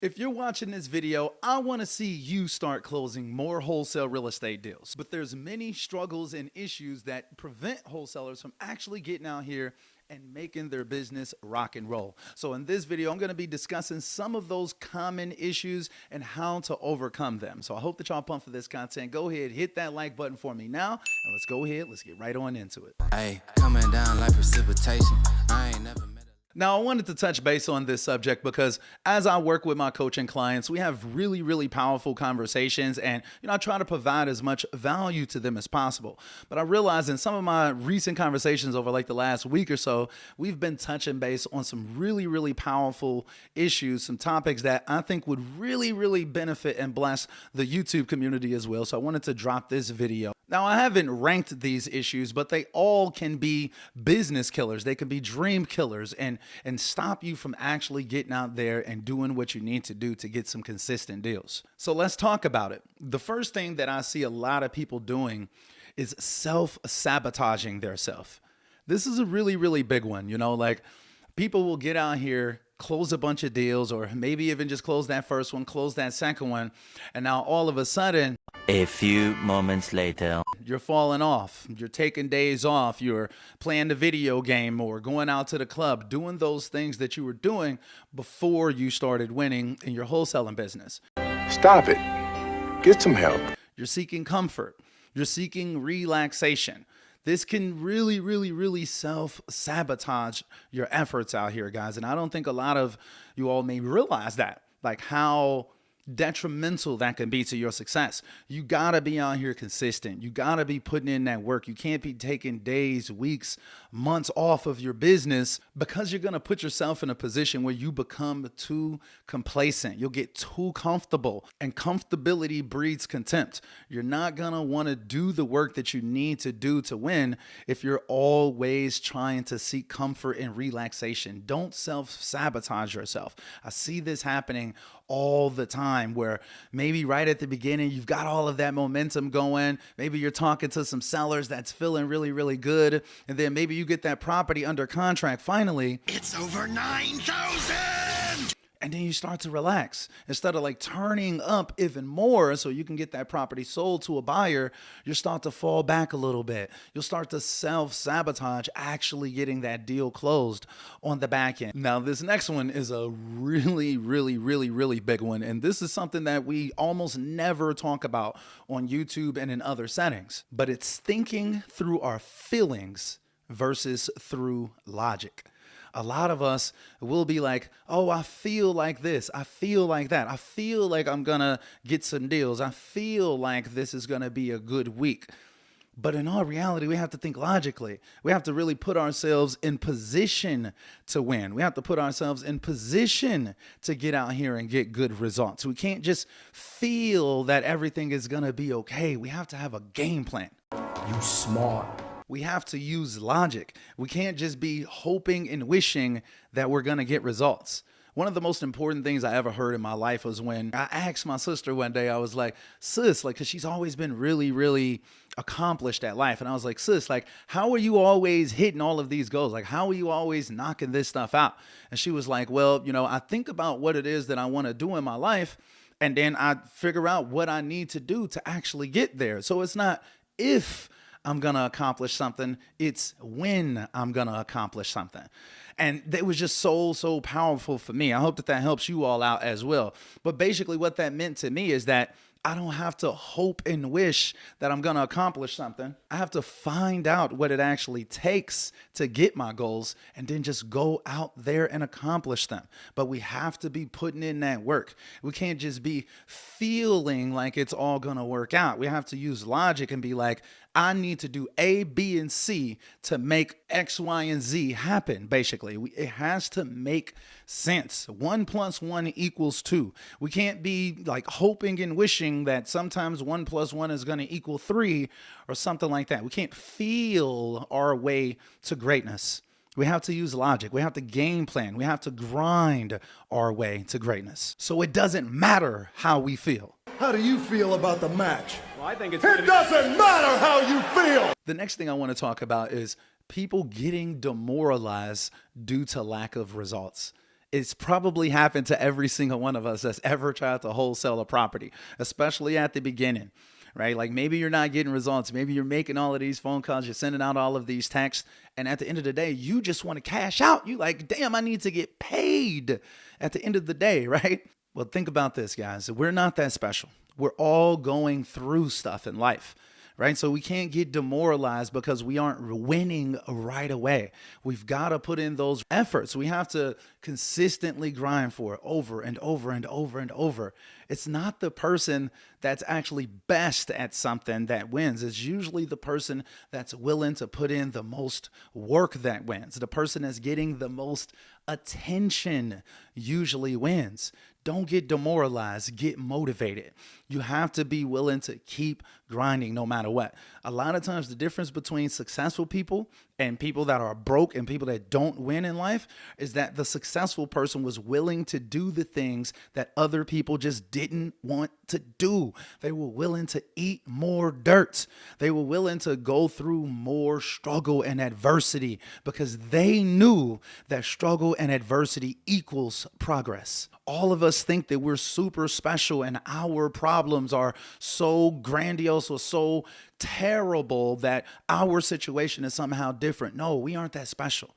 If you're watching this video, I want to see you start closing more wholesale real estate deals. But there's many struggles and issues that prevent wholesalers from actually getting out here and making their business rock and roll. So in this video, I'm going to be discussing some of those common issues and how to overcome them. So I hope that y'all pumped for this content. Go ahead, hit that like button for me now, and let's go ahead, let's get right on into it. Hey, coming down like precipitation. I ain't never met a... Now, I wanted to touch base on this subject because as I work with my coaching clients, we have really powerful conversations, and I try to provide as much value to them as possible. But I realized in some of my recent conversations over like the last week or so, we've been touching base on some really powerful issues, some topics that I think would really benefit and bless the YouTube community as well. So I wanted to drop this video. Now, I haven't ranked these issues, but they all can be business killers. They can be dream killers and stop you from actually getting out there and doing what you need to do to get some consistent deals. So let's talk about it. The first thing that I see a lot of people doing is self-sabotaging theirself. This is a really big one. Like people will get out here, close a bunch of deals, or maybe even just close that first one, close that second one, and now all of a sudden, a few moments later, you're falling off, you're taking days off, you're playing the video game or going out to the club, doing those things that you were doing before you started winning in your wholesaling business. Stop it. Get some help. You're seeking comfort. You're seeking relaxation. This can really self-sabotage your efforts out here, guys. And I don't think a lot of you all may realize that, like how detrimental that can be to your success. You gotta be out here consistent. You gotta be putting in that work. You can't be taking days, weeks, months off of your business because you're gonna put yourself in a position where you become too complacent. You'll get too comfortable, and comfortability breeds contempt. You're not gonna wanna do the work that you need to do to win if you're always trying to seek comfort and relaxation. Don't self-sabotage yourself. I see this happening all the time where maybe right at the beginning, you've got all of that momentum going. Maybe you're talking to some sellers that's feeling really good. And then maybe you get that property under contract. Finally, it's over 9,000. and then you start to relax. Instead of like turning up even more so you can get that property sold to a buyer, you start to fall back a little bit. You'll start to self-sabotage actually getting that deal closed on the back end. Now, this next one is a really big one. And this is something that we almost never talk about on YouTube and in other settings. But it's thinking through our feelings versus through logic. A lot of us will be like, oh, I feel like this. I feel like that. I feel like I'm going to get some deals. I feel like this is going to be a good week. But in all reality, we have to think logically. We have to really put ourselves in position to win. We have to put ourselves in position to get out here and get good results. We can't just feel that everything is going to be okay. We have to have a game plan. You smart. We have to use logic. We can't just be hoping and wishing that we're going to get results. One of the most important things I ever heard in my life was when I asked my sister one day, I was like, sis, like, cause she's always been really accomplished at life. And I was like, sis, like, how are you always hitting all of these goals? Like, how are you always knocking this stuff out? And she was like, well, I think about what it is that I want to do in my life. And then I figure out what I need to do to actually get there. So it's not if I'm going to accomplish something, it's when I'm going to accomplish something. And it was just so powerful for me. I hope that helps you all out as well. But basically what that meant to me is that I don't have to hope and wish that I'm going to accomplish something. I have to find out what it actually takes to get my goals and then just go out there and accomplish them. But we have to be putting in that work. We can't just be feeling like it's all going to work out. We have to use logic and be like, I need to do A, B, and C to make X, Y, and Z happen, basically. It has to make sense. 1 + 1 = 2. We can't be like hoping and wishing that sometimes 1 + 1 is going to equal 3 or something like that. We can't feel our way to greatness. We have to use logic. We have to game plan. We have to grind our way to greatness. So it doesn't matter how we feel. How do you feel about the match? Well, I think It doesn't matter how you feel. The next thing I want to talk about is people getting demoralized due to lack of results. It's probably happened to every single one of us that's ever tried to wholesale a property, especially at the beginning, right? Like maybe you're not getting results. Maybe you're making all of these phone calls. You're sending out all of these texts. And at the end of the day, you just want to cash out. You like, damn, I need to get paid at the end of the day, right? Well, think about this, guys. We're not that special. We're all going through stuff in life. Right? So we can't get demoralized because we aren't winning right away. We've got to put in those efforts. We have to consistently grind for it over and over and over and over. It's not the person that's actually best at something that wins. It's usually the person that's willing to put in the most work that wins. The person that's getting the most attention usually wins. Don't get demoralized, get motivated. You have to be willing to keep grinding no matter what. A lot of times the difference between successful people and people that are broke and people that don't win in life is that the successful person was willing to do the things that other people just didn't want to do. They were willing to eat more dirt. They were willing to go through more struggle and adversity because they knew that struggle and adversity equals progress. All of us think that we're super special and our problems are so grandiose or so terrible that our situation is somehow different. No, we aren't that special.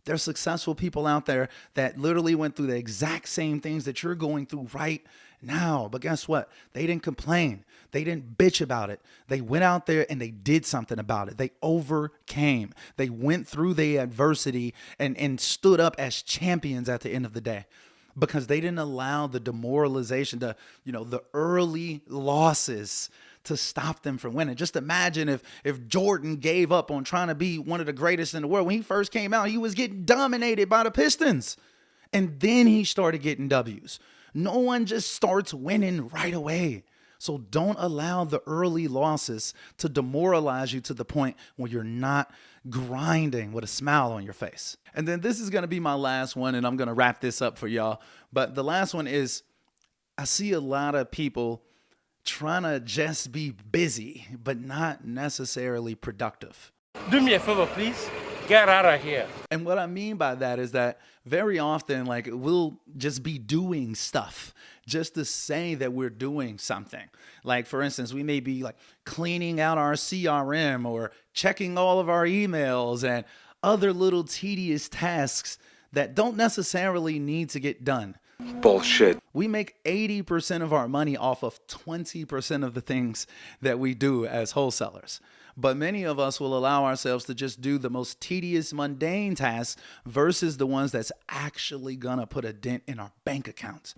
There's successful people out there that literally went through the exact same things that you're going through right now. But guess what? They didn't complain. They didn't bitch about it. They went out there and they did something about it. They overcame. They went through the adversity and stood up as champions at the end of the day. Because they didn't allow the demoralization, the early losses to stop them from winning. Just imagine if Jordan gave up on trying to be one of the greatest in the world. When he first came out, he was getting dominated by the Pistons. And then he started getting W's. No one just starts winning right away. So don't allow the early losses to demoralize you to the point where you're not grinding with a smile on your face. And then this is going to be my last one, and I'm going to wrap this up for y'all. But the last one is, I see a lot of people trying to just be busy, but not necessarily productive. Do me a favor, please. Get out of here. And what I mean by that is that very often, like, we'll just be doing stuff just to say that we're doing something. Like, for instance, we may be like cleaning out our CRM or checking all of our emails and other little tedious tasks that don't necessarily need to get done. Bullshit. We make 80% of our money off of 20% of the things that we do as wholesalers. But many of us will allow ourselves to just do the most tedious, mundane tasks versus the ones that's actually gonna put a dent in our bank account.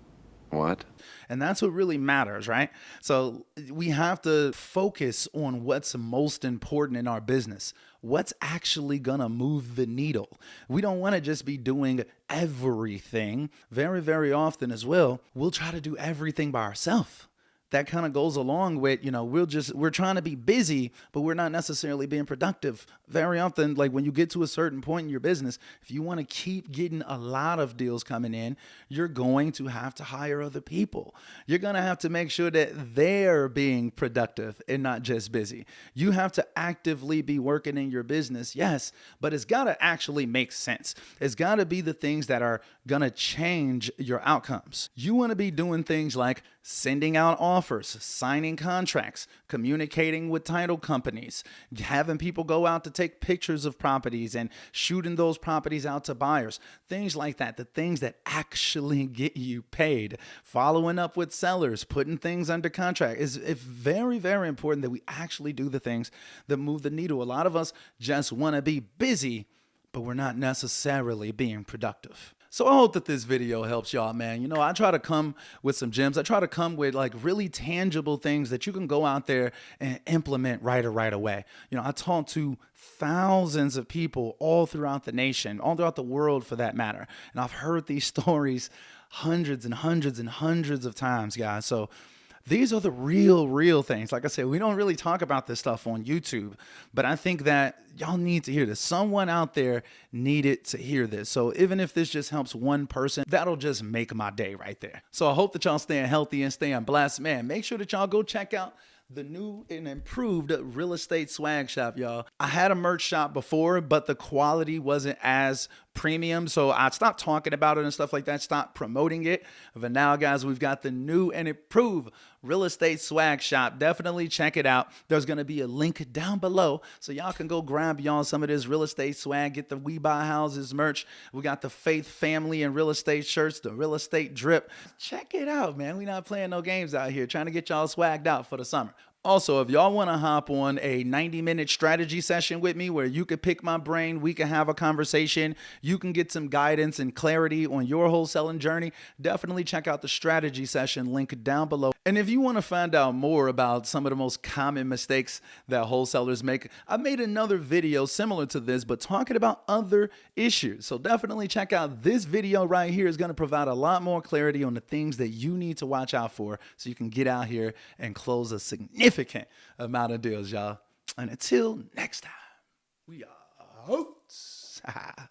What? And that's what really matters, right? So we have to focus on what's most important in our business. What's actually gonna move the needle? We don't want to just be doing everything. Very, very often as well, we'll try to do everything by ourselves. That kind of goes along with, we're trying to be busy, but we're not necessarily being productive. Very often, like when you get to a certain point in your business, if you want to keep getting a lot of deals coming in, you're going to have to hire other people. You're going to have to make sure that they're being productive and not just busy. You have to actively be working in your business, yes, but it's got to actually make sense. It's got to be the things that are going to change your outcomes. You want to be doing things like sending out offers, signing contracts, communicating with title companies, having people go out to take pictures of properties and shooting those properties out to buyers, things like that, the things that actually get you paid, following up with sellers, putting things under contract. It's very, very important that we actually do the things that move the needle. A lot of us just want to be busy, but we're not necessarily being productive. So I hope that this video helps y'all, man. I try to come with some gems. I try to come with like really tangible things that you can go out there and implement right away. I talk to thousands of people all throughout the nation, all throughout the world for that matter. And I've heard these stories hundreds and hundreds and hundreds of times, guys. So these are the real things. Like I said, we don't really talk about this stuff on YouTube, but I think that y'all need to hear this. Someone out there needed to hear this. So even if this just helps one person, that'll just make my day right there. So I hope that y'all staying healthy and staying blessed. Man, make sure that y'all go check out the new and improved real estate swag shop, y'all. I had a merch shop before, but the quality wasn't as premium. So I stopped talking about it and stuff like that, stopped promoting it. But now, guys, we've got the new and improved real estate swag shop. Definitely check it out. There's going to be a link down below so y'all can go grab y'all some of this real estate swag, get the We Buy Houses merch. We got the Faith Family and real estate shirts, the real estate drip. Check it out, man. We not playing no games out here, trying to get y'all swagged out for the summer. Also, if y'all want to hop on a 90-minute strategy session with me where you could pick my brain, we can have a conversation, you can get some guidance and clarity on your wholesaling journey, definitely check out the strategy session link down below. And if you want to find out more about some of the most common mistakes that wholesalers make, I made another video similar to this, but talking about other issues. So definitely check out this video right here. Is going to provide a lot more clarity on the things that you need to watch out for so you can get out here and close a significant amount of deals, y'all. And until next time, we are out.